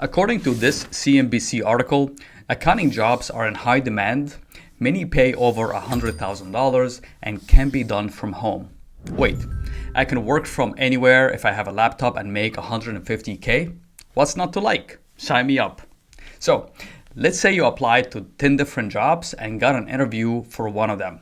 According to this CNBC article, accounting jobs are in high demand. Many pay over $100,000 and can be done from home. Wait, I can work from anywhere if I have a laptop and make 150K? What's not to like? Sign me up. So, let's say you applied to 10 different jobs and got an interview for one of them.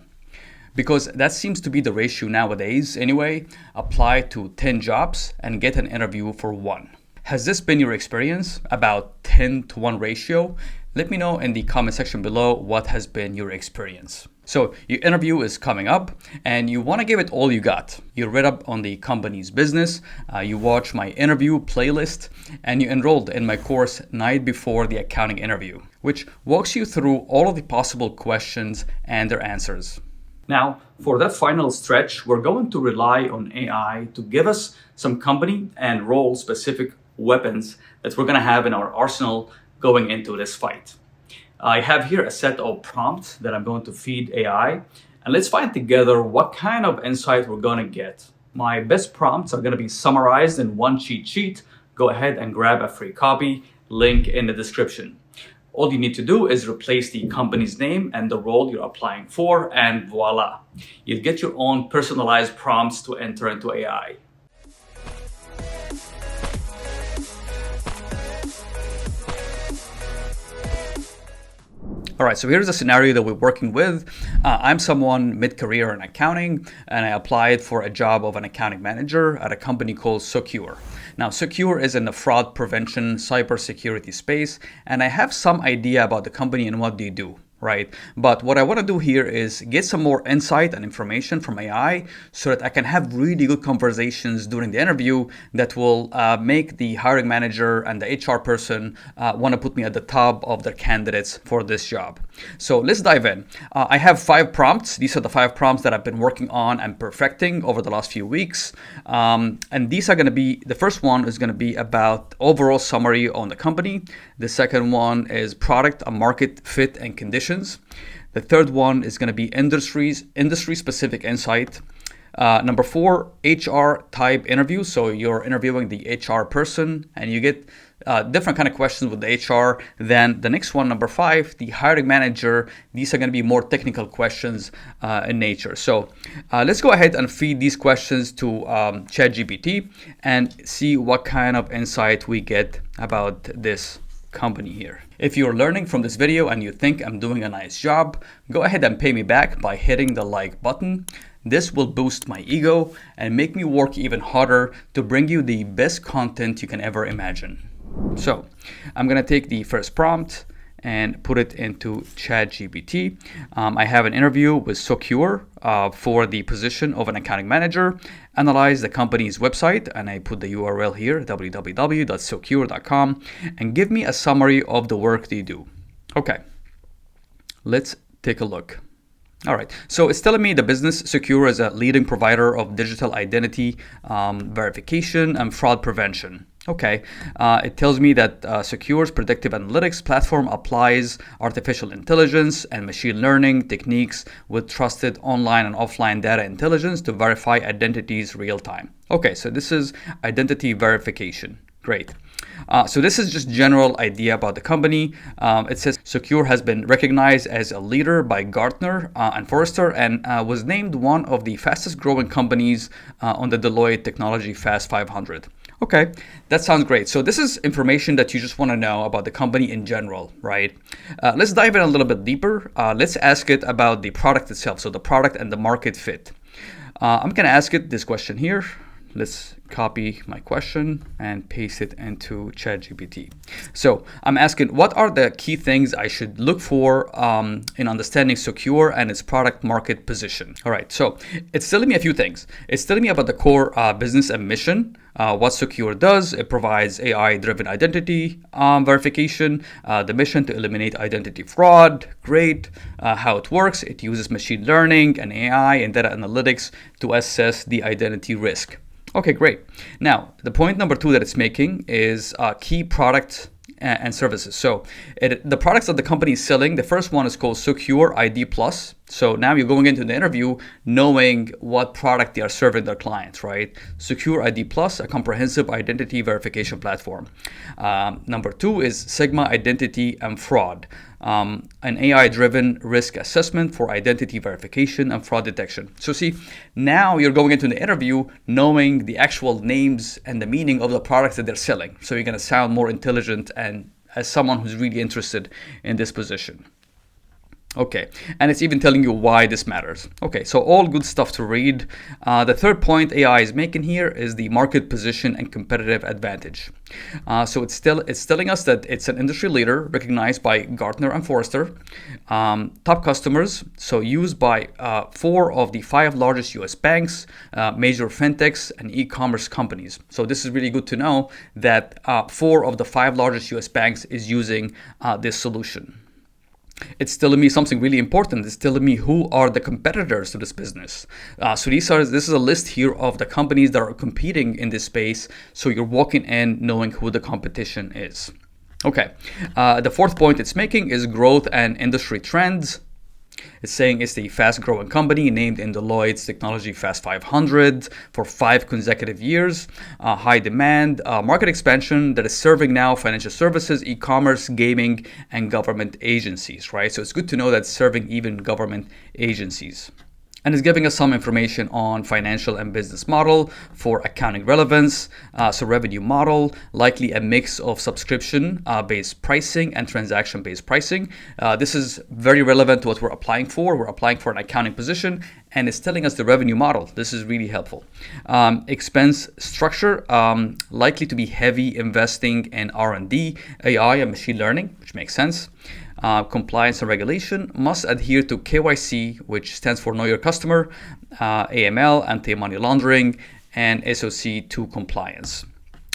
Because that seems to be the ratio nowadays anyway. Apply to 10 jobs and get an interview for one. Has this been your experience? About 10 to 1 ratio? Let me know in the comment section below what has been your experience. So your interview is coming up and you want to give it all you got. You read up on the company's business, you watch my interview playlist, and you enrolled in my course Night Before the Accounting Interview, which walks you through all of the possible questions and their answers. Now, for that final stretch, we're going to rely on AI to give us some company and role specific weapons that we're going to have in our arsenal going into this fight. I have here a set of prompts that I'm going to feed AI, and let's find together what kind of insight we're going to get. My best prompts are going to be summarized in one cheat sheet. Go ahead and grab a free copy, link in the description. All you need to do is replace the company's name and the role you're applying for, and voila. You'll get your own personalized prompts to enter into AI. All right, so here's the scenario that we're working with. I'm someone mid-career in accounting, and I applied for a job of an accounting manager at a company called Socure. Now, Socure is in the fraud prevention, cybersecurity space, and I have some idea about the company and what they do. Right? But what I want to do here is get some more insight and information from AI so that I can have really good conversations during the interview that will make the hiring manager and the HR person want to put me at the top of their candidates for this job. So let's dive in. I have 5 prompts. These are the 5 prompts that I've been working on and perfecting over the last few weeks. And these are going to be, the first one is going to be about overall summary on the company. The second one is product and market fit and conditions. The third one is going to be industry-specific insight. Number 4, HR type interview. So you're interviewing the HR person and you get different kind of questions with the HR. Then the next one, number 5, the hiring manager. These are going to be more technical questions in nature. So let's go ahead and feed these questions to ChatGPT and see what kind of insight we get about this company here. If you're learning from this video and you think I'm doing a nice job, go ahead and pay me back by hitting the like button. This will boost my ego and make me work even harder to bring you the best content you can ever imagine. So I'm gonna take the first prompt and put it into ChatGPT. I have an interview with Socure for the position of an accounting manager. Analyze the company's website, and I put the URL here, www.socure.com, and give me a summary of the work they do. Okay, let's take a look. All right, so it's telling me the business Socure is a leading provider of digital identity verification and fraud prevention. Okay, it tells me that Socure's predictive analytics platform applies artificial intelligence and machine learning techniques with trusted online and offline data intelligence to verify identities real time. Okay, so this is identity verification. Great. So this is just general idea about the company. It says Socure has been recognized as a leader by Gartner and Forrester and was named one of the fastest growing companies on the Deloitte Technology Fast 500. Okay, that sounds great. So this is information that you just want to know about the company in general, right? Let's dive in a little bit deeper. Let's ask it about the product itself. So the product and the market fit. I'm going to ask it this question here. Let's copy my question and paste it into ChatGPT. So I'm asking, what are the key things I should look for in understanding Socure and its product market position? All right, so it's telling me a few things. It's telling me about the core business and mission, what Socure does. It provides AI-driven identity verification, the mission to eliminate identity fraud. Great. How it works, it uses machine learning and AI and data analytics to assess the identity risk. Okay, great. Now, the point number 2 that it's making is key product and services. So the products that the company is selling, the first one is called Socure ID Plus. So now you're going into the interview knowing what product they are serving their clients, right? Secure ID Plus, a comprehensive identity verification platform. Number 2 is Sigma Identity and Fraud, an AI-driven risk assessment for identity verification and fraud detection. So see, now you're going into the interview knowing the actual names and the meaning of the products that they're selling. So you're going to sound more intelligent and as someone who's really interested in this position. Okay, and it's even telling you why this matters. Okay, so all good stuff to read. The third point AI is making here is the market position and competitive advantage. So it's telling us that it's an industry leader recognized by Gartner and Forrester. Top customers, so used by 4 of the 5 largest US banks, major fintechs, and e-commerce companies. So this is really good to know that 4 of the 5 largest US banks is using this solution. It's telling me something really important. It's telling me who are the competitors to this business. So this is a list here of the companies that are competing in this space. So you're walking in knowing who the competition is. Okay. The fourth point it's making is growth and industry trends. It's saying it's the fast-growing company named in Deloitte's Technology Fast 500 for 5 consecutive years. High demand, market expansion that is serving now financial services, e-commerce, gaming, and government agencies, right? So it's good to know that it's serving even government agencies. And it's giving us some information on financial and business model for accounting relevance. So revenue model, likely a mix of subscription-based pricing and transaction-based pricing. This is very relevant to what we're applying for. We're applying for an accounting position, and it's telling us the revenue model. This is really helpful. Expense structure, likely to be heavy investing in R&D, AI, and machine learning, which makes sense. Compliance and regulation must adhere to KYC, which stands for Know Your Customer, AML, anti-money laundering, and SOC 2 compliance.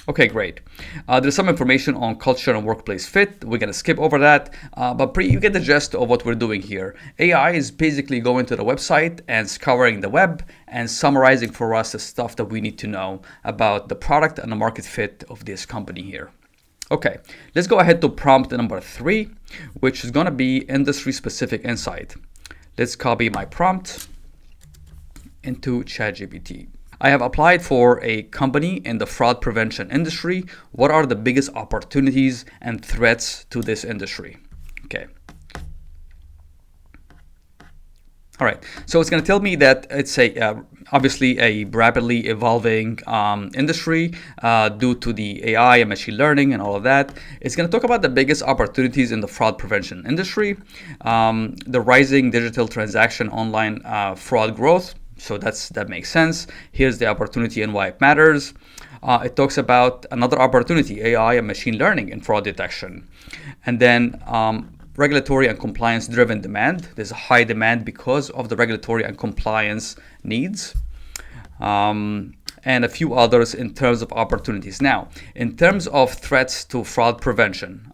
Okay, great. There's some information on culture and workplace fit. We're going to skip over that, but you get the gist of what we're doing here. AI is basically going to the website and scouring the web and summarizing for us the stuff that we need to know about the product and the market fit of this company here. Okay, let's go ahead to prompt number 3, which is going to be industry-specific insight. Let's copy my prompt into ChatGPT. I have applied for a company in the fraud prevention industry. What are the biggest opportunities and threats to this industry? Okay. All right, so it's going to tell me that it's obviously a rapidly evolving industry due to the AI and machine learning and all of that. It's going to talk about the biggest opportunities in the fraud prevention industry, the rising digital transaction online fraud growth. So that makes sense. Here's the opportunity and why it matters. It talks about another opportunity, AI and machine learning in fraud detection. And then regulatory and compliance driven demand. There's a high demand because of the regulatory and compliance needs. And a few others in terms of opportunities. Now, in terms of threats to fraud prevention,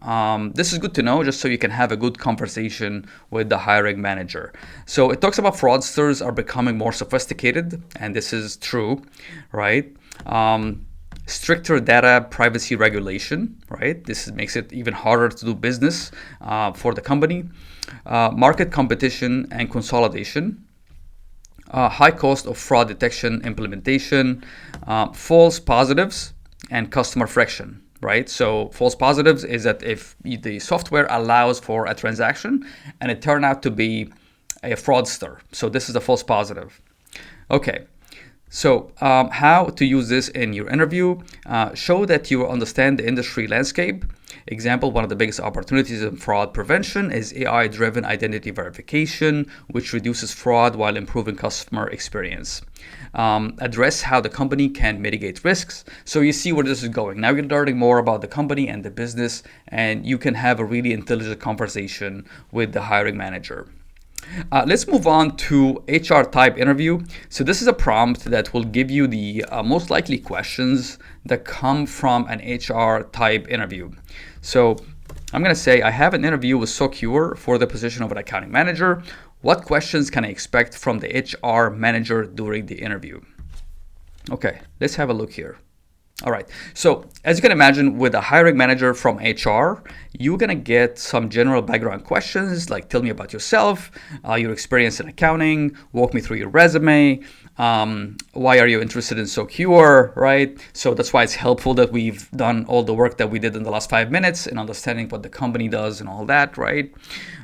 this is good to know just so you can have a good conversation with the hiring manager. So it talks about fraudsters are becoming more sophisticated, and this is true, right? Stricter data privacy regulation, right? This makes it even harder to do business for the company. Market competition and consolidation. High cost of fraud detection implementation. False positives and customer friction, right? So false positives is that if the software allows for a transaction and it turned out to be a fraudster. So this is a false positive. Okay. So how to use this in your interview, show that you understand the industry landscape. Example, one of the biggest opportunities in fraud prevention is AI-driven identity verification, which reduces fraud while improving customer experience. Address how the company can mitigate risks. So you see where this is going. Now you're learning more about the company and the business, and you can have a really intelligent conversation with the hiring manager. Let's move on to HR type interview. So this is a prompt that will give you the most likely questions that come from an HR type interview. So I'm going to say I have an interview with Socure for the position of an accounting manager. What questions can I expect from the HR manager during the interview? Okay, let's have a look here. All right. So as you can imagine, with a hiring manager from HR, you're gonna get some general background questions like, tell me about yourself, your experience in accounting, walk me through your resume, why are you interested in Socure, right? So that's why it's helpful that we've done all the work that we did in the last 5 minutes in understanding what the company does and all that, right?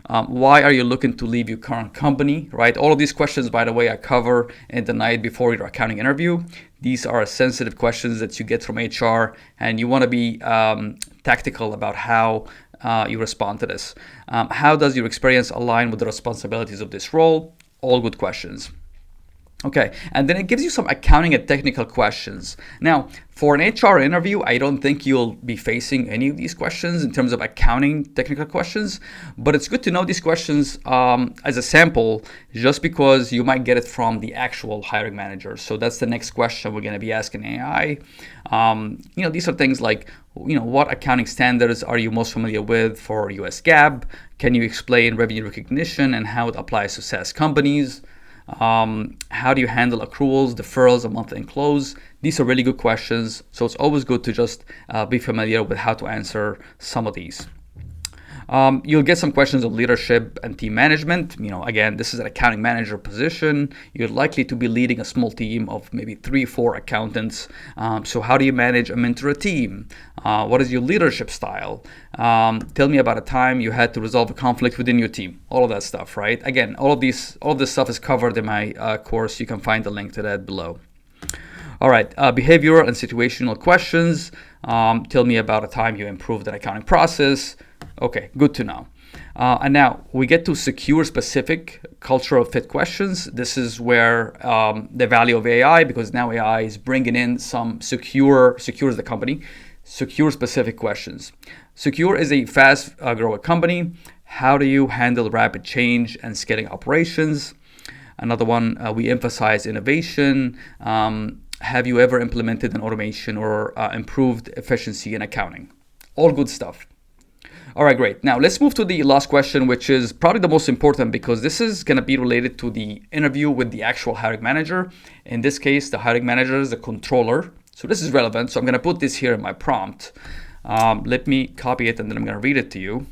Why are you looking to leave your current company, right? All of these questions, by the way, I cover in the night before your accounting interview. These are sensitive questions that you get from HR, and you want to be tactical about how you respond to this. How does your experience align with the responsibilities of this role? All good questions. Okay, and then it gives you some accounting and technical questions. Now, for an HR interview, I don't think you'll be facing any of these questions in terms of accounting technical questions, but it's good to know these questions as a sample, just because you might get it from the actual hiring manager. So that's the next question we're going to be asking AI. These are things like, what accounting standards are you most familiar with for US GAAP? Can you explain revenue recognition and how it applies to SaaS companies? How do you handle accruals, deferrals, and month-end close? These are really good questions, so it's always good to just be familiar with how to answer some of these. You'll get some questions on leadership and team management. Again, this is an accounting manager position. You're likely to be leading a small team of maybe 3-4 accountants. So how do you manage and mentor a team? What is your leadership style? Tell me about a time you had to resolve a conflict within your team. All of that stuff, right? Again, all of this stuff is covered in my course. You can find the link to that below. All right, behavioral and situational questions. Tell me about a time you improved an accounting process. Okay, good to know. And now we get to Socure specific cultural fit questions. This is where the value of AI, because now AI is bringing in some Socure is the company, Socure specific questions. Socure is a fast growing company. How do you handle rapid change and scaling operations? Another one, we emphasize innovation. Have you ever implemented an automation or improved efficiency in accounting? All good stuff. All right, great. Now let's move to the last question, which is probably the most important, because this is going to be related to the interview with the actual hiring manager. In this case, the hiring manager is the controller. So this is relevant. So I'm going to put this here in my prompt. Let me copy it and then I'm going to read it to you.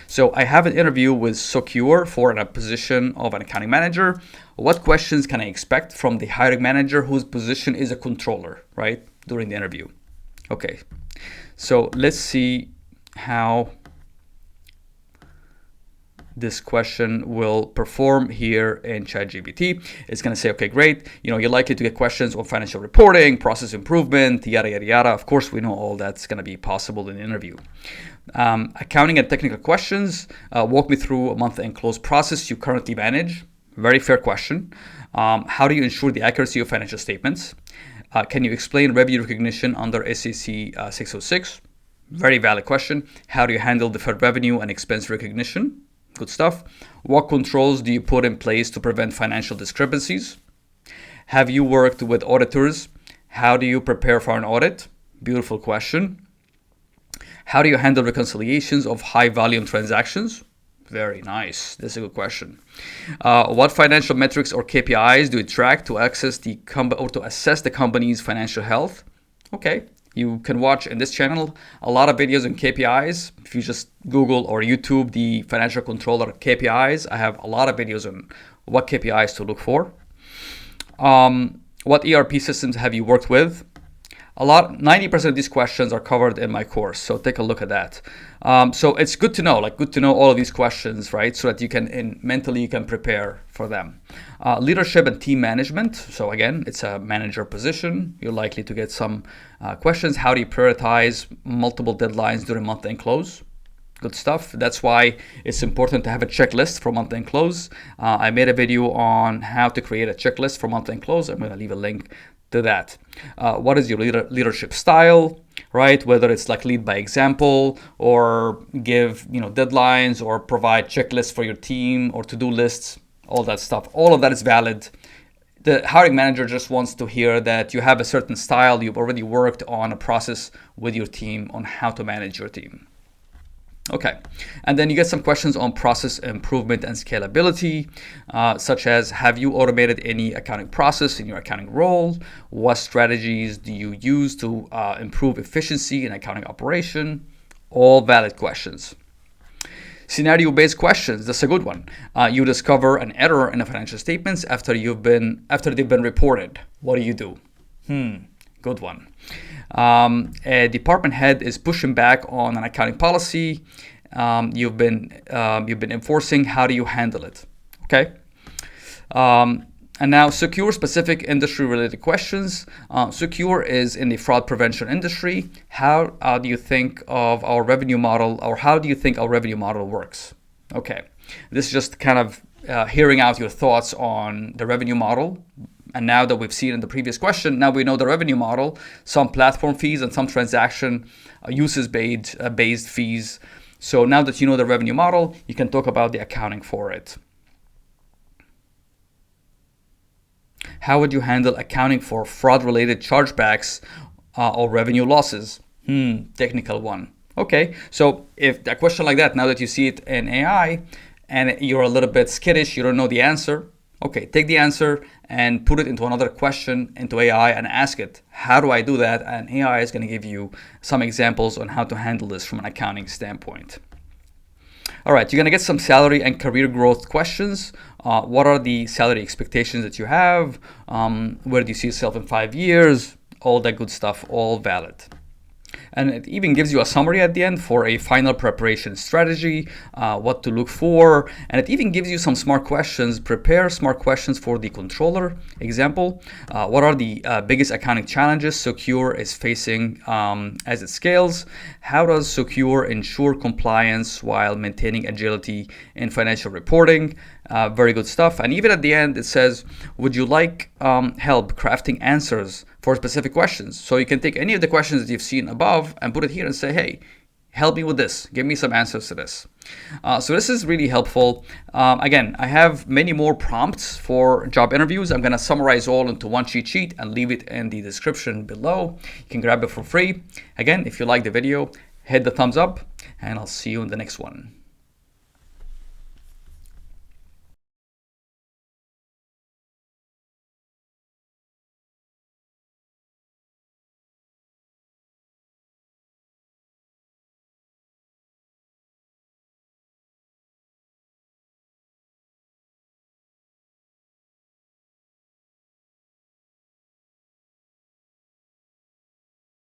So I have an interview with Socure for a position of an accounting manager. What questions can I expect from the hiring manager whose position is a controller, right, during the interview? Okay, so let's see how this question will perform here in ChatGPT. It's going to say, okay, great. You're likely to get questions on financial reporting, process improvement, yada, yada, yada. Of course, we know all that's going to be possible in the interview. Accounting and technical questions. Walk me through a month-end close process you currently manage. Very fair question. How do you ensure the accuracy of financial statements? Can you explain revenue recognition under SEC 606? Very valid question. How do you handle deferred revenue and expense recognition? Good stuff. What controls do you put in place to prevent financial discrepancies? Have you worked with auditors? How do you prepare for an audit? Beautiful question. How do you handle reconciliations of high volume transactions? Very nice. This is a good question. What financial metrics or KPIs do you track to assess the company's financial health? Okay. You can watch in this channel a lot of videos on KPIs. If you just Google or YouTube the financial controller KPIs, I have a lot of videos on what KPIs to look for. What ERP systems have you worked with? 90% of these questions are covered in my course, so take a look at that. So it's good to know all of these questions, right? So that you can mentally prepare for them. Leadership and team management. So again, it's a manager position. You're likely to get some questions. How do you prioritize multiple deadlines during month-end close? Good stuff. That's why it's important to have a checklist for month-end close. I made a video on how to create a checklist for month-end close. I'm going to leave a link to that. What is your leadership style, right? Whether it's like lead by example or give deadlines or provide checklists for your team or to-do lists, all that stuff. All of that is valid. The hiring manager just wants to hear that you have a certain style. You've already worked on a process with your team on how to manage your team. Okay, and then you get some questions on process improvement and scalability, such as have you automated any accounting process in your accounting role? What strategies do you use to improve efficiency in accounting operation? All valid questions. Scenario-based questions, that's a good one. You discover an error in the financial statements after they've been reported. What do you do? Good one. A department head is pushing back on an accounting policy you've been enforcing. How do you handle it? Okay. And now Secure specific industry related questions. Secure is in the fraud prevention industry. How do you think of our revenue model, or how do you think our revenue model works? Okay. This is just kind of hearing out your thoughts on the revenue model. And now that we've seen in the previous question, now we know the revenue model, some platform fees and some transaction usage-based fees. So now that you know the revenue model, you can talk about the accounting for it. How would you handle accounting for fraud-related chargebacks or revenue losses? Technical one. Okay, so if a question like that, now that you see it in AI and you're a little bit skittish, you don't know the answer, okay, take the answer and put it into another question into AI and ask it, how do I do that? And AI is going to give you some examples on how to handle this from an accounting standpoint. All right, you're going to get some salary and career growth questions. What are the salary expectations that you have? Where do you see yourself in 5 years? All that good stuff, all valid. And it even gives you a summary at the end for a final preparation strategy, what to look for. And it even gives you some smart questions. Prepare smart questions for the controller. Example, what are the biggest accounting challenges Secure is facing as it scales? How does Secure ensure compliance while maintaining agility in financial reporting? Very good stuff. And even at the end, it says, would you like help crafting answers for specific questions? So you can take any of the questions that you've seen above and put it here and say, hey, help me with this. Give me some answers to this. So this is really helpful. Again, I have many more prompts for job interviews. I'm going to summarize all into one cheat sheet and leave it in the description below. You can grab it for free. Again, if you like the video, hit the thumbs up, and I'll see you in the next one.